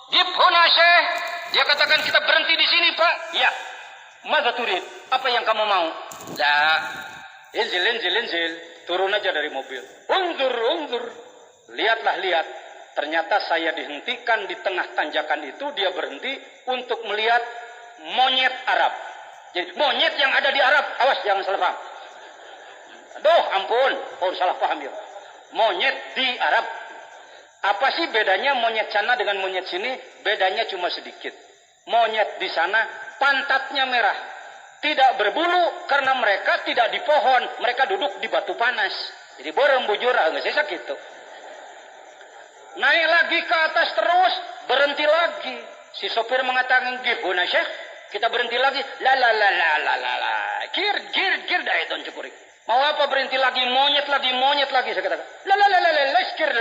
Gibhuna Syekh. Dia katakan kita berhenti di sini Pak. Ya. Mada turid? Apa yang kamu mau? La. Inzil. Turun aja dari mobil. Unzur. Lihatlah. Ternyata saya dihentikan di tengah tanjakan itu. Dia berhenti untuk melihat monyet Arab. Jadi monyet yang ada di Arab. Awas jangan salah paham. Aduh ampun. Oh salah paham ya. Monyet di Arab. Apa sih bedanya monyet sana dengan monyet sini? Bedanya cuma sedikit. Monyet di sana pantatnya merah. Tidak berbulu karena mereka tidak di pohon. Mereka duduk di batu panas. Jadi borong bujur nggak sih gitu. Naik lagi ke atas terus. Berhenti lagi. Si sopir mengatakan Gibhuna Syekh. Kita berhenti lagi. La. Gir dah itu cukuri. Mau apa berhenti lagi? Monyet lagi. Saya katakan. La. Skir.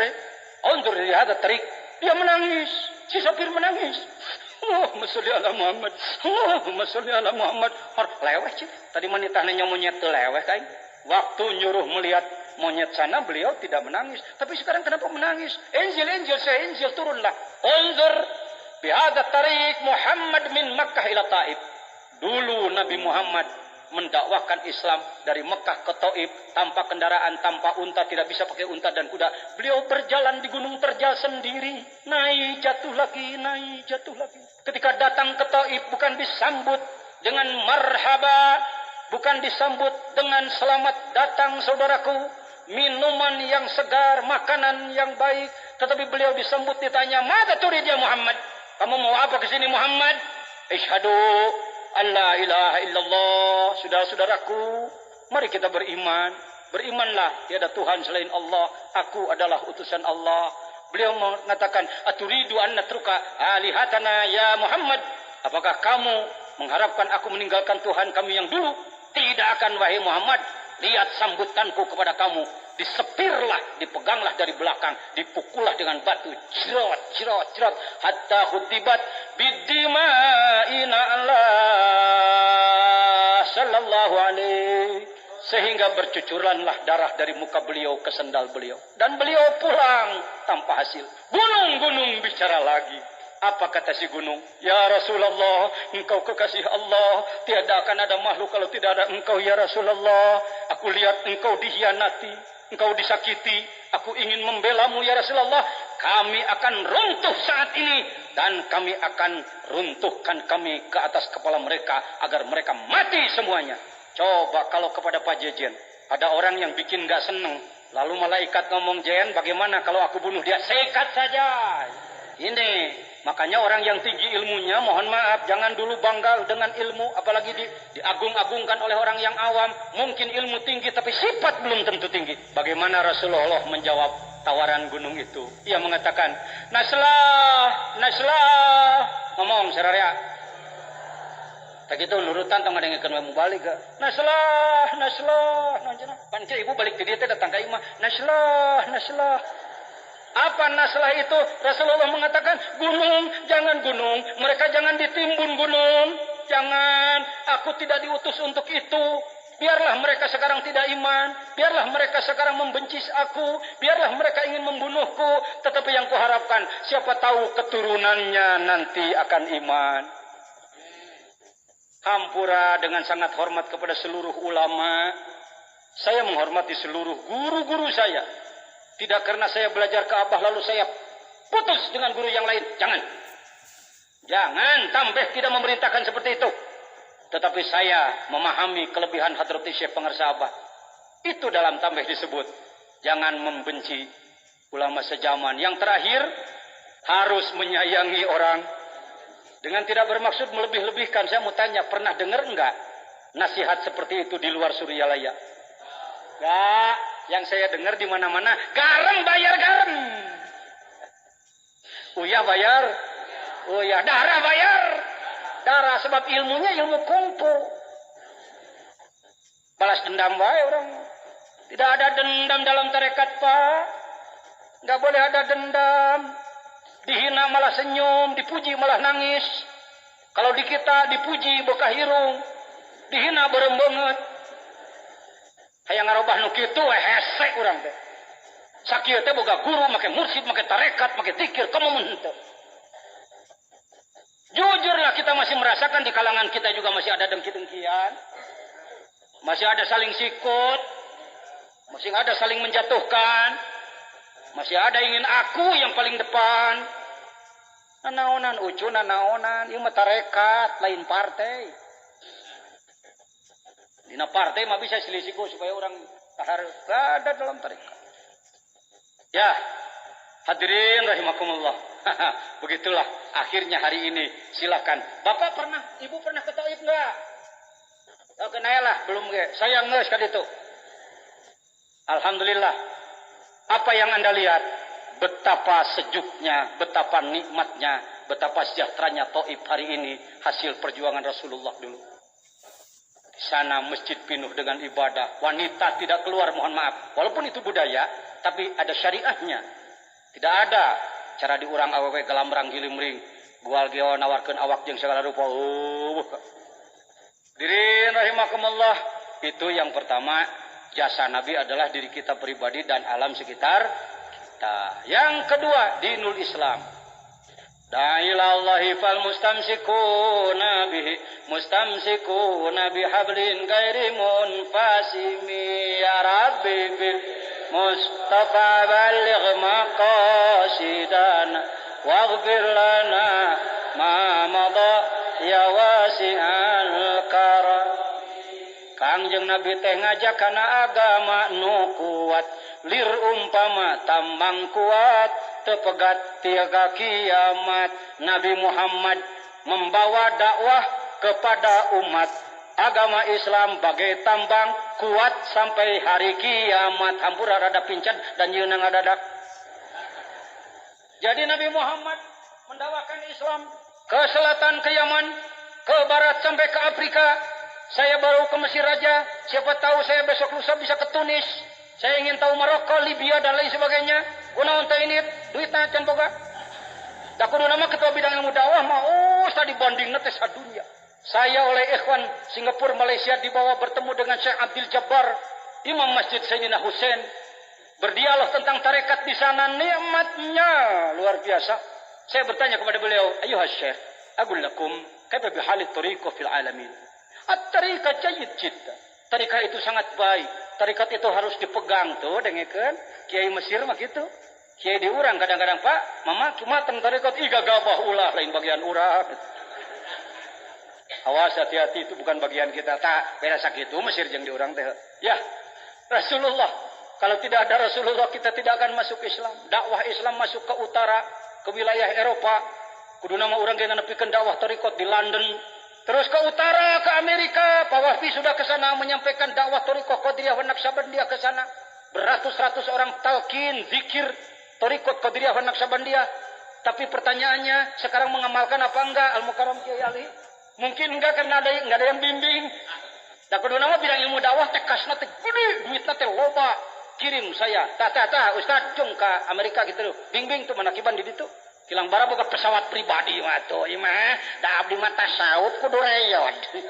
Undur lihat tarik. Dia menangis. Si sopir menangis. Allahumma sholli ala Muhammad. Allahumma sholli ala Muhammad. Leweh sih. Tadi menitahnya monyet tuh leweh kan. Waktu nyuruh melihat monyet sana beliau tidak menangis. Tapi sekarang kenapa menangis? Injil turunlah. Undur bihadza tarik Muhammad min Makkah ila Taif. Dulu Nabi Muhammad mendakwahkan Islam dari Mekah ke Taif tanpa kendaraan, tanpa unta, tidak bisa pakai unta dan kuda. Beliau berjalan di gunung terjal sendiri, naik jatuh lagi. Ketika datang ke Taif bukan disambut dengan marhaba, bukan disambut dengan selamat datang saudaraku, minuman yang segar, makanan yang baik, tetapi beliau disambut ditanya, "Mada turid ya Muhammad?" Kamu mau apa ke sini Muhammad? Isyhadu Allah ilaha illallah. Saudara-saudaraku, mari kita beriman. Berimanlah tiada Tuhan selain Allah. Aku adalah utusan Allah. Beliau mengatakan, aturidu an natruka alihatana ya Muhammad. Apakah kamu mengharapkan aku meninggalkan Tuhan kami yang dulu? Tidak akan wahai Muhammad. Lihat sambutanku kepada kamu. Disepirlah, dipeganglah dari belakang, dipukullah dengan batu, cerot, hatta khutibat bidima'ina Allah sallallahu alaihi, sehingga bercucuranlah darah dari muka beliau ke sendal beliau, dan beliau pulang tanpa hasil. Gunung bicara lagi. Apa kata si gunung? Ya Rasulullah, engkau kekasih Allah, tiada akan ada makhluk kalau tidak ada engkau ya Rasulullah. Aku lihat engkau dihianati, engkau disakiti, aku ingin membelamu ya Rasulullah. Kami akan runtuh saat ini, dan kami akan runtuhkan kami ke atas kepala mereka agar mereka mati semuanya. Coba kalau kepada Pak Jejen ada orang yang bikin gak seneng, lalu malaikat ngomong, Jen bagaimana kalau aku bunuh dia? Sikat saja. Ini makanya orang yang tinggi ilmunya, mohon maaf, jangan dulu bangga dengan ilmu, apalagi diagung-agungkan oleh orang yang awam. Mungkin ilmu tinggi tapi sifat belum tentu tinggi. Bagaimana Rasulullah menjawab tawaran gunung itu? Ia mengatakan, Naslah, ngomong seraria. Tak gitu nurutan tong ngadengkeun we balik ke. Naslah, pancen ibu balik ke dia teh datang ka imah. Naslah. Apa naslah itu? Rasulullah mengatakan, jangan gunung, mereka jangan ditimbun gunung, jangan, aku tidak diutus untuk itu. Biarlah mereka sekarang tidak iman, biarlah mereka sekarang membenci aku, biarlah mereka ingin membunuhku, tetapi yang kuharapkan, siapa tahu keturunannya nanti akan iman. Hampura dengan sangat hormat kepada seluruh ulama. Saya menghormati seluruh guru-guru saya. Tidak karena saya belajar ke Abah lalu saya putus dengan guru yang lain. Jangan, tambah tidak memerintahkan seperti itu. Tetapi saya memahami kelebihan Hadrati Syekh Pengarsa Abah. Itu dalam tambah disebut. Jangan membenci ulama sejaman. Yang terakhir, harus menyayangi orang. Dengan tidak bermaksud melebih-lebihkan. Saya mau tanya, pernah dengar enggak nasihat seperti itu di luar Suryalaya? Enggak. Yang saya dengar di mana-mana, garam bayar garam. Uyah bayar. Uyah, darah bayar. Darah sebab ilmunya ilmu kungfu. Balas dendam bae orang. Tidak ada dendam dalam tarekat, Pak. Enggak boleh ada dendam. Dihina malah senyum, dipuji malah nangis. Kalau di kita dipuji bekah hirung, dihina berembenget. Hayang ngarobah nu kitu hese urang teh. Sakieu teh boga guru, make mursyid, make tarekat, make zikir, kamu mun henteu. kita masih merasakan di kalangan kita juga masih ada dengki-dengkian. Masih ada saling sikut. Masih ada saling menjatuhkan. Masih ada ingin aku yang paling depan. Nanaonan ucu, nanaonan. Ini tarekat, lain partai. Dina partai mah bisa selisihku supaya orang tahar. Gak ada dalam tarekat. Ya, hadirin rahimakumullah. Begitulah akhirnya hari ini. Silakan. Bapak pernah, ibu pernah ke Taif enggak? Oh, kenalah, belum ke. Saya nges kali itu. Alhamdulillah. Apa yang Anda lihat? Betapa sejuknya, betapa nikmatnya, betapa sejahteranya Taif hari ini hasil perjuangan Rasulullah dulu. Di sana masjid penuh dengan ibadah. Wanita tidak keluar, mohon maaf. Walaupun itu budaya, tapi ada syariahnya. Tidak ada cara diurang awewe galamrang gilimring. Gual geo nawarkeun awak jeung segala rupa. Dirin rahimakumullah. Itu yang pertama, jasa Nabi adalah diri kita pribadi dan alam sekitar kita. Yang kedua, dinul Islam. Da'ilallahi fal mustamsikuna bihablin ghairi munfasimi ya Rabbi bil Mustafa baligh maqasidana waghfir lana ma madha ya wasi'al karam. Kangjeng Nabi teh ngajak kana agama nu kuat lir umpama tambang kuat tepegat tiga kiamat. Nabi Muhammad membawa dakwah kepada umat. Agama Islam bagai tambang kuat sampai hari kiamat. Hampura rada pincan dan yeuna ngadadak. Jadi Nabi Muhammad mendakwakan Islam ke selatan ke Yaman, ke barat sampai ke Afrika. Saya baru ke Mesir aja. Siapa tahu saya besok lusa bisa ke Tunis. Saya ingin tahu Maroko, Libya dan lain sebagainya. Kunaon teh ini duitna can boga. Da kudu nama ketua bidang ilmu dakwah mah tadi bandingna teh sadunya. Saya oleh ikhwan Singapura Malaysia dibawa bertemu dengan Syekh Abdul Jabbar, Imam Masjid Sayyidina Husain. Berdialog tentang tarekat di sana, nikmatnya luar biasa. Saya bertanya kepada beliau, "Ayuhas Syekh, aqul lakum kaifa bihalit tariqah fil alamin?" At-tariqah jayyid jiddan. Tarikat itu sangat baik. Tarikat itu harus dipegang tuh, dengekeun. Kiai Mesir mah gitu. Kiai diurang kadang-kadang, Pak, mama cuma teng tarikat iga gabah ulah lain bagian urang. Awas hati-hati itu bukan bagian kita. Tak beda sakit itu Mesir jeung diurang teh. Ya, Rasulullah. Kalau tidak ada Rasulullah kita tidak akan masuk Islam. Dakwah Islam masuk ke utara, ke wilayah Eropa. Kudu nama urang ge nepikeun dakwah tarikat di London. Terus ke utara, ke Amerika. Pak Wahbi sudah ke sana menyampaikan dakwah Thariqah Qadiriyah wa Naqsabandiyah ke sana. Beratus-ratus orang talqin, zikir Thariqah Qadiriyah wa Naqsabandiyah. Tapi pertanyaannya, sekarang mengamalkan apa enggak Al-Mukarram Kiai Ali? Mungkin enggak karena enggak ada yang bimbing. Da kudu nama bidang ilmu dakwah teh kasna teh gede, duitna teh loba. Kirim saya. Tah Ustaz jung ke Amerika gitu loh. Bimbing tuh manakiban di ditu. Kilang bara boga pesawat pribadi mah tuh ieu mah da abdi mah tasawuf kudu reyot.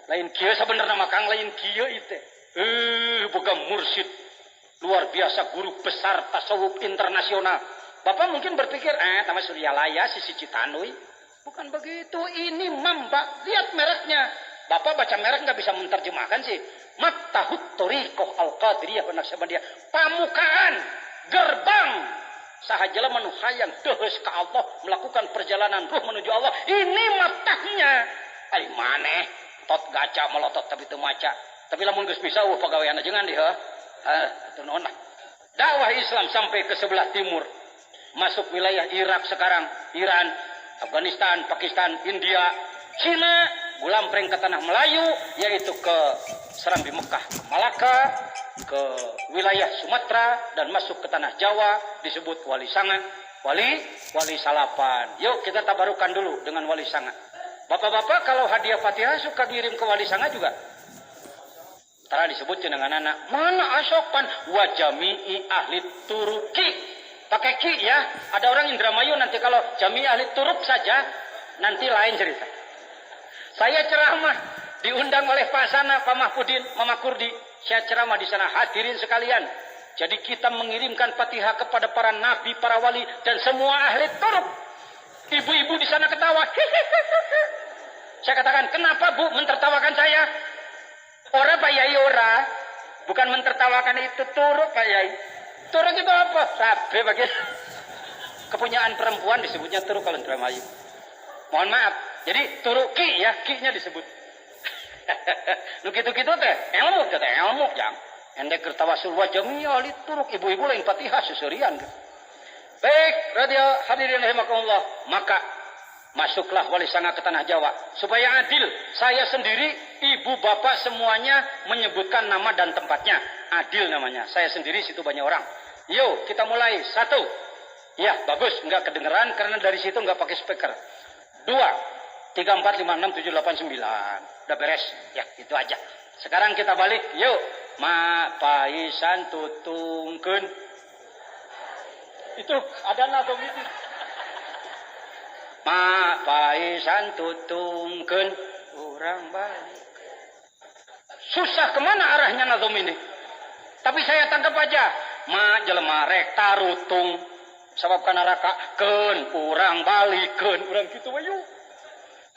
Lain kieu sabenerna mah Kang lain kieu ieu teh. Boga mursyid luar biasa, guru besar tasawuf internasional. Bapak mungkin berpikir tama Suryalaya sisi Citanui. Bukan begitu, ini Mamba. Lihat mereknya. Bapak baca merek enggak bisa menerjemahkan sih. Maftahut Thariqah Al-Qadiriyah wa Naqsabandiyah. Pamukaan, gerbang sahajala manu hayang deus ka Allah melakukan perjalanan ruh menuju Allah. Ini matahnya. Ari maneh tot gaca melotot tapi teu maca. Tapi lamun geus bisa pagawean jangan deh atuh naon lah. Dakwah Islam sampai ke sebelah timur. Masuk wilayah Irak sekarang, Iran, Afghanistan, Pakistan, India, Cina, gulampreng ke tanah Melayu yaitu ke Serambi Mekah, Malaka, ke wilayah Sumatera dan masuk ke tanah Jawa disebut Wali Sanga, Wali Salapan. Yuk kita tabarukan dulu dengan Wali Sanga. Bapak-bapak kalau hadiah Fatihah suka kirim ke Wali Sanga juga. Tara disebut dengan anak. Mana asopan wajami'i ahli Turuki. Pakai ki ya. Ada orang Indramayu nanti kalau jami'i ahli Turuk saja nanti lain cerita. Saya ceramah diundang oleh Pak Sana, Pak Mahfudin, Mama Kurdi. Saya ceramah di sana, hadirin sekalian. Jadi kita mengirimkan Fatihah kepada para nabi, para wali dan semua ahli Turuk. Ibu-ibu di sana ketawa. Saya katakan, kenapa Bu mentertawakan saya? Ora Pak Yai ora. Bukan mentertawakan itu, turuk Pak Yai. Turuk itu apa? Sabe bagian. Kepunyaan perempuan disebutnya turuk kalau Indramayu. Mohon maaf. Jadi turuk ki ya, ki-nya disebut. Lu gitu-gitu teh, ilmu teh, ilmu jang. Endek kertawasul wajah miali turuk ibu-ibu lain Fatihah susurian. Baik, radio hadirin rahimakumullah. Maka masuklah wali sanga ke tanah Jawa supaya adil. Saya sendiri, ibu bapak semuanya menyebutkan nama dan tempatnya. Adil namanya. Saya sendiri situ banyak orang. Yuk kita mulai. 1. Ya bagus, nggak kedengeran karena dari situ nggak pakai speaker. 2. 3, 4, 5, 6, 7, 8, 9. Udah beres. Ya itu aja. Sekarang kita balik. Yuk. Ma paisan tutungkeun. Itu ada nazom itu. Ma paisan tutungkeun urang balik. Susah kemana arahnya nazom ini? Tapi saya tangkap aja. Ma jelema rek tarutung. Sabab kana rakakeun urang balikeun. Urang kitu we yuk.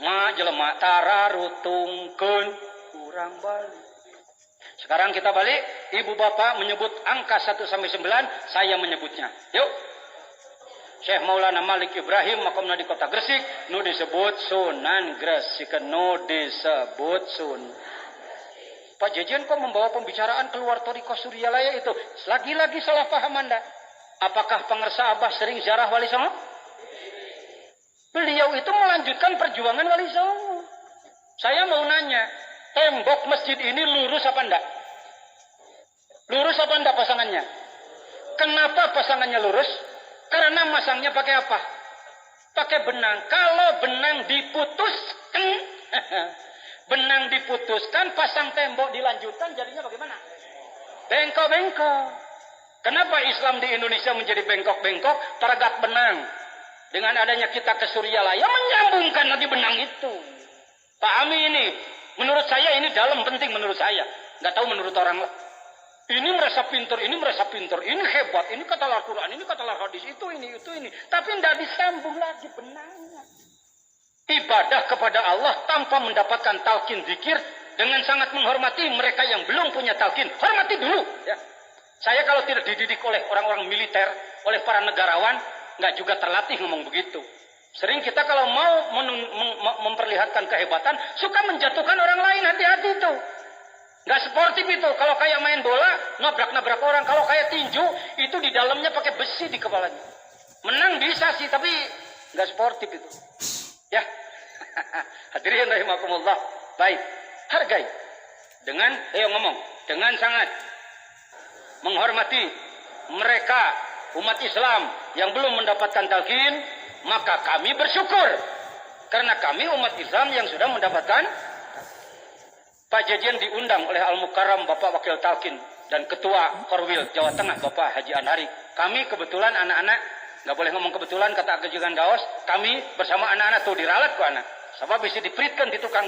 Ma jelema tararutungkeun urang balik. Sekarang kita balik. Ibu bapak menyebut angka 1 sampai 9. Saya menyebutnya. Yuk. Syekh Maulana Malik Ibrahim makamna di kota Gresik. Nu disebut Sunan Gresik. Nu disebut Sun. Pak Jejen kok membawa pembicaraan keluar Thariqah Suryalaya itu? Lagi-lagi salah paham Anda. Apakah pengersa Abah sering ziarah Wali Songo? Beliau itu melanjutkan perjuangan Wali Songo. Saya mau nanya, tembok masjid ini lurus apa enggak? Lurus apa enggak pasangannya? Kenapa pasangannya lurus? Karena masangnya pakai apa? Pakai benang. Kalau benang diputuskan, benang diputuskan, pasang tembok dilanjutkan, jadinya bagaimana? Bengkok-bengkok. Kenapa Islam di Indonesia menjadi bengkok-bengkok? Teragak benang. Dengan adanya kita ke Suryalaya menyambungkan lagi benang itu. Pahami ini. Menurut saya ini dalam penting menurut saya. Nggak tahu menurut orang lain. Ini merasa pintar, ini merasa pintar, ini hebat, ini kata Al-Quran, ini kata hadis, itu ini. Tapi tidak disambung lagi benangnya. Ibadah kepada Allah tanpa mendapatkan talqin zikir dengan sangat menghormati mereka yang belum punya talqin. Hormati dulu. Ya. Saya kalau tidak dididik oleh orang-orang militer, oleh para negarawan, nggak juga terlatih ngomong begitu. Sering kita kalau mau memperlihatkan kehebatan, suka menjatuhkan orang lain, hati-hati itu. Nggak sportif itu. Kalau kayak main bola, nabrak-nabrak orang. Kalau kayak tinju, itu di dalamnya pakai besi di kepalanya. Menang bisa sih, tapi nggak sportif itu. Ya, hadirin rahimakumullah. Baik, hargai. Dengan, ayo ngomong, dengan sangat menghormati mereka umat Islam yang belum mendapatkan talqin, maka kami bersyukur karena kami umat Islam yang sudah mendapatkan. Pak Jejen diundang oleh Al-Mukarram Bapak Wakil Talqin dan Ketua Korwil Jawa Tengah Bapak Haji Anhari. Kami kebetulan anak-anak, nggak boleh ngomong kebetulan kata kejugan gaos, kami bersama anak-anak tuh diralat ku anak. Sebab bisa dipritkan di tukang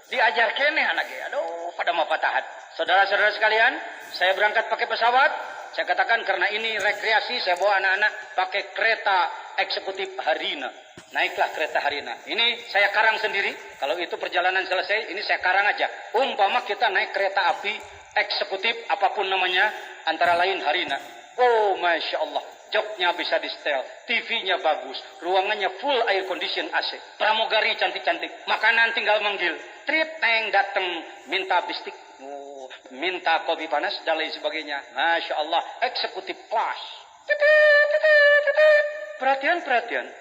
diajar kene anaknya. Aduh, pada mau patahat. Saudara-saudara sekalian, saya berangkat pakai pesawat. Saya katakan karena ini rekreasi, saya bawa anak-anak pakai kereta eksekutif Harina. Naiklah kereta Harina. Ini saya karang sendiri. Kalau itu perjalanan selesai, ini saya karang aja. Umpama kita naik kereta api eksekutif, apapun namanya, antara lain Harina. Oh, Masya Allah. Joknya bisa di setel, TV-nya bagus, ruangannya full air condition AC, pramugari cantik-cantik, makanan tinggal manggil, trip teng dateng, minta bistik, minta kopi panas dan lain sebagainya. Masya Allah, eksekutif kelas. Perhatian,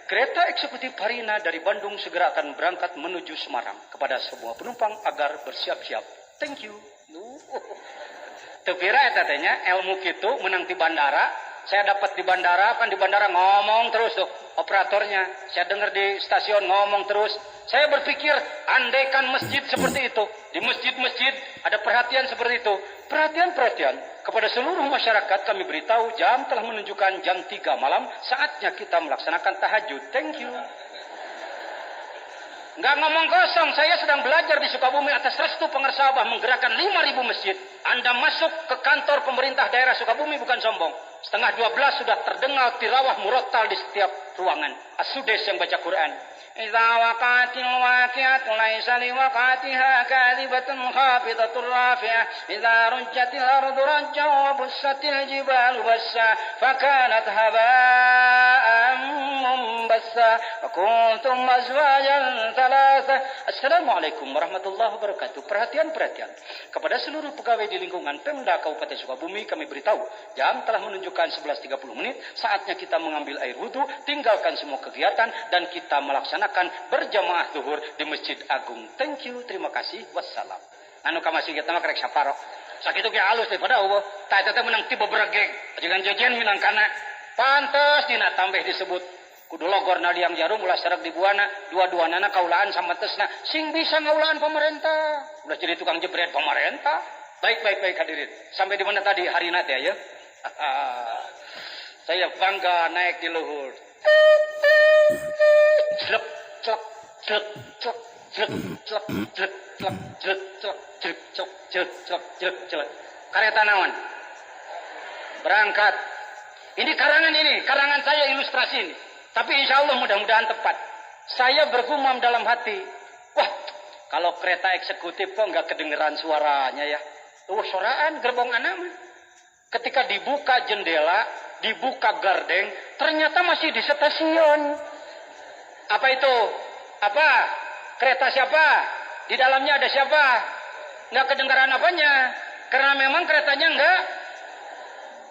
kereta eksekutif Harina dari Bandung segera akan berangkat menuju Semarang. Kepada semua penumpang agar bersiap-siap. Thank you. Tepira etatnya ilmu gitu menang di bandara. Saya dapat di bandara, kan di bandara ngomong terus tuh operatornya. Saya dengar di stasiun ngomong terus. Saya berpikir, andaikan masjid seperti itu, di masjid-masjid ada perhatian seperti itu. Perhatian kepada seluruh masyarakat kami beritahu jam telah menunjukkan jam 3 malam, saatnya kita melaksanakan tahajud. Thank you. Nggak ngomong kosong, saya sedang belajar di Sukabumi atas restu pengersa Abah menggerakkan 5.000 masjid. Anda masuk ke kantor pemerintah daerah Sukabumi bukan sombong. Setengah 12 sudah terdengar tilawah murattal di setiap ruangan. As-Sudes yang baca Quran. idza waqa'atil waqi'atu laysa liwaqa'atiha kadhibatun khafidatur rafi'ah idza rujjatil ardu rajjan wa bussatil jibalu bassa fakanat haba'an munbassa wa kuntum azwajan thalatha. Assalamualaikum warahmatullahi wabarakatuh. Perhatian kepada seluruh pegawai di lingkungan Pemda Kabupaten Sukabumi, kami beritahu jam telah menunjukkan 11.30 menit. Saatnya kita mengambil air wudhu, tinggalkan semua kegiatan dan kita melaksanakan berjamaah zuhur di Masjid Agung. Thank you, terima kasih, wassalam. Anu ka masjid kita mah karek saparo. Sakitu ge alus daripada Allah. Ta eta teh menang tiba beregeg. Ajegan jejen minang kana. Pantes dina tambah disebut kudu logorna liang jarum ulah serak di buana dua-duanana kaulaan sama tesna sing bisa ngaulaan pemerintah udah jadi tukang jebret pemerintah. Baik hadirin, sampai di mana tadi hari nanti ya? Saya bangga naik di luhur. Clek clek clek clek clek clek clek clek clek clek clek clek clek kareta naon berangkat. Ini karangan saya, ilustrasi ini. Tapi insya Allah mudah-mudahan tepat. Saya bergumam dalam hati, wah kalau kereta eksekutif kok nggak kedengeran suaranya ya. Suaraan gerbong anak mah. Ketika dibuka jendela, dibuka gardeng, ternyata masih di stasiun. Apa itu? Apa? Kereta siapa? Di dalamnya ada siapa? Nggak kedengaran apanya. Karena memang keretanya nggak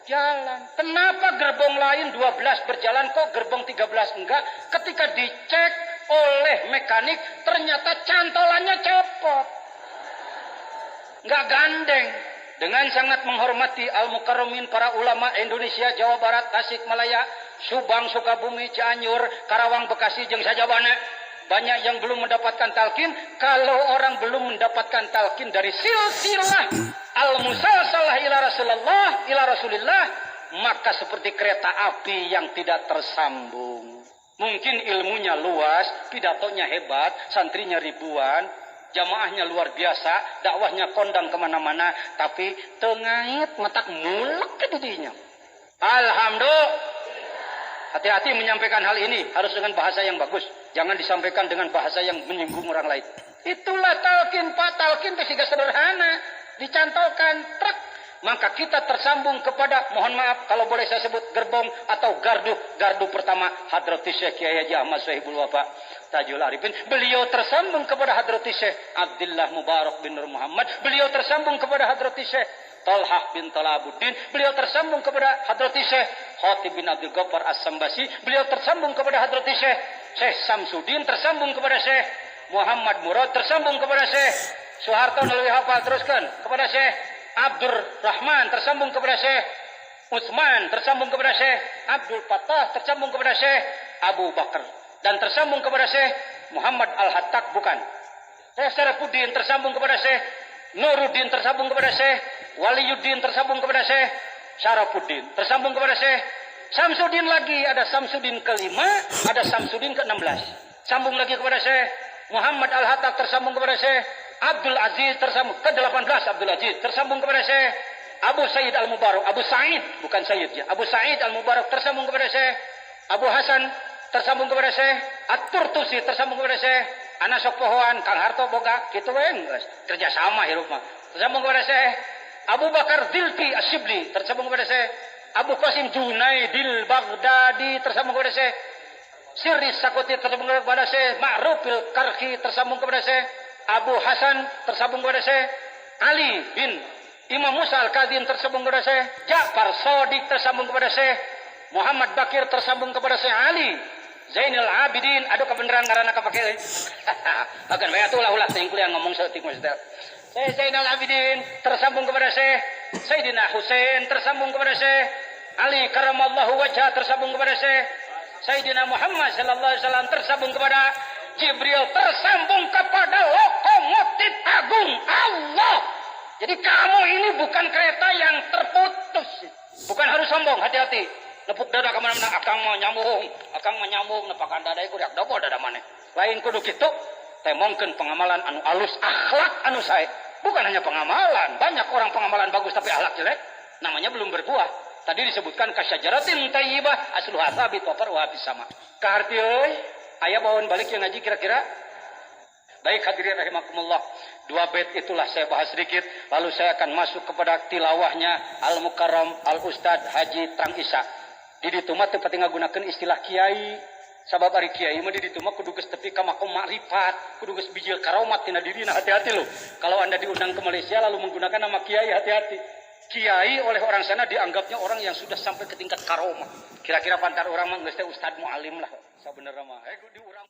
jalan. Kenapa gerbong lain 12 berjalan kok gerbong 13 enggak? Ketika dicek oleh mekanik ternyata cantolannya copot. Enggak gandeng. Dengan sangat menghormati al-mukarramin para ulama Indonesia, Jawa Barat, Tasikmalaya, Subang, Sukabumi, Cianjur, Karawang, Bekasi, jeung sajabana. Banyak yang belum mendapatkan talqin. Kalau orang belum mendapatkan talqin dari silsilah al-musalsalah ila Rasulillah, maka seperti kereta api yang tidak tersambung. Mungkin ilmunya luas, pidatonya hebat, santrinya ribuan, jamaahnya luar biasa, dakwahnya kondang kemana-mana, tapi tengait metak mulek ke didinya. Alhamdulillah. Hati-hati menyampaikan hal ini, harus dengan bahasa yang bagus. Jangan disampaikan dengan bahasa yang menyinggung orang lain. Itulah talqin, Pak. Talqin itu sederhana. Dicantolkan, truk. Maka kita tersambung kepada, mohon maaf kalau boleh saya sebut gerbong atau gardu pertama Hadrati Syekh Kiai Haji Ahmad Sohibul Wafa Tajul Arifin. Beliau tersambung kepada Hadrati Syekh Abdullah Mubarak bin Nur Muhammad. Beliau tersambung kepada Hadrati Syekh Talhah bin Talabuddin. Beliau tersambung kepada Hadrati Syekh Khatib bin Abdul Ghaffar As-Sambasi. Beliau tersambung kepada Hadrati Syekh Samsudin, tersambung kepada Syekh Muhammad Murad, tersambung kepada Syekh Soeharto Nalwi Hafal, teruskan kepada Syekh Abdur Rahman, tersambung kepada Syekh Utsman, tersambung kepada Syekh Abdul Fattah, tersambung kepada Syekh Abu Bakar, dan tersambung kepada Syekh Muhammad Al-Hattak, bukan. Syekh Sarafuddin tersambung kepada Syekh Nuruddin, tersambung kepada Syekh Waliyuddin, tersambung kepada Syekh Syarafuddin, tersambung kepada Syekh Samsudin lagi, ada Samsudin kelima, ada Samsudin ke-16. Sambung lagi kepada Syekh Muhammad Al-Hattak, tersambung kepada Syekh Abdul Aziz, tersambung ke-18 Abdul Aziz, tersambung kepada Syekh Abu Said Al-Mubarak, Abu Said, bukan Sayyid ya, Abu Said Al-Mubarak, tersambung kepada Syekh Abu Hasan, tersambung kepada Syekh At-Turtusi, tersambung kepada Syekh Anasok Pohoan, Kang Harto Boga, gitu weng, kerja sama hirup mah. Tersambung kepada Syekh Abu Bakar Zilfi Asyibli, tersambung kepada Syekh Abu Qasim Junaidil Baghdadi, tersambung kepada Syekh Sirri Sakoti, tersambung kepada Syekh Ma'rufil Karki, tersambung kepada Syekh Abu Hasan, tersambung kepada Syekh Ali bin Imam Musa Al-Kadhim, tersambung kepada Syekh Ja'far Shadiq, tersambung kepada Syekh Muhammad Bakir, tersambung kepada Syekh Ali Zainal Abidin. Aduh kebenaran karena kapake. Akan bae atuh ulah teuing kuliah ngomong saeutik mah Syekh Zainal Abidin, tersambung kepada Syekh Sayyidina Husain, tersambung kepada Syekh Ali Karamallahu Wajhah, tersambung kepada Syekh Sayyidina Muhammad sallallahu alaihi wasallam, tersambung kepada Jibril, tersambung kepada lokomotif agung Allah. Jadi kamu ini bukan kereta yang terputus. Bukan harus sombong, hati-hati. Nepuk dada kemana-mana, akang mau nyambung, nepakan dada iku dak dobo dada maneh. Lain kudu kitu, temongkeun pengamalan anu alus, akhlak anu sae. Bukan hanya pengamalan, banyak orang pengamalan bagus tapi akhlak jelek, namanya belum berbuah. Tadi disebutkan kasyajaratin thayyibah asluha tsabit wa far'uha bis sama. Kaharti euy, Aya bawaan balik yang ngaji kira-kira? Baik hadirin rahimakumullah. 2 bait itulah saya bahas sedikit. Lalu saya akan masuk kepada tilawahnya Al-Mukarram Al-Ustad Haji Trang Isa. Di ditu mah teu pati ngagunakeun istilah kiai. Sabab ari kiai mah di ditu mah kudu geus tepi ka makom makrifat, kudu geus bijil karomat tina dirina. Hati-hati loh. Kalau Anda diundang ke Malaysia lalu menggunakan nama kiai, hati-hati. Kiai oleh orang sana dianggapnya orang yang sudah sampai ke tingkat karomat. Kira-kira pantar orang mah geus teh ustad mualim lah. Sabenerna mah. Di urang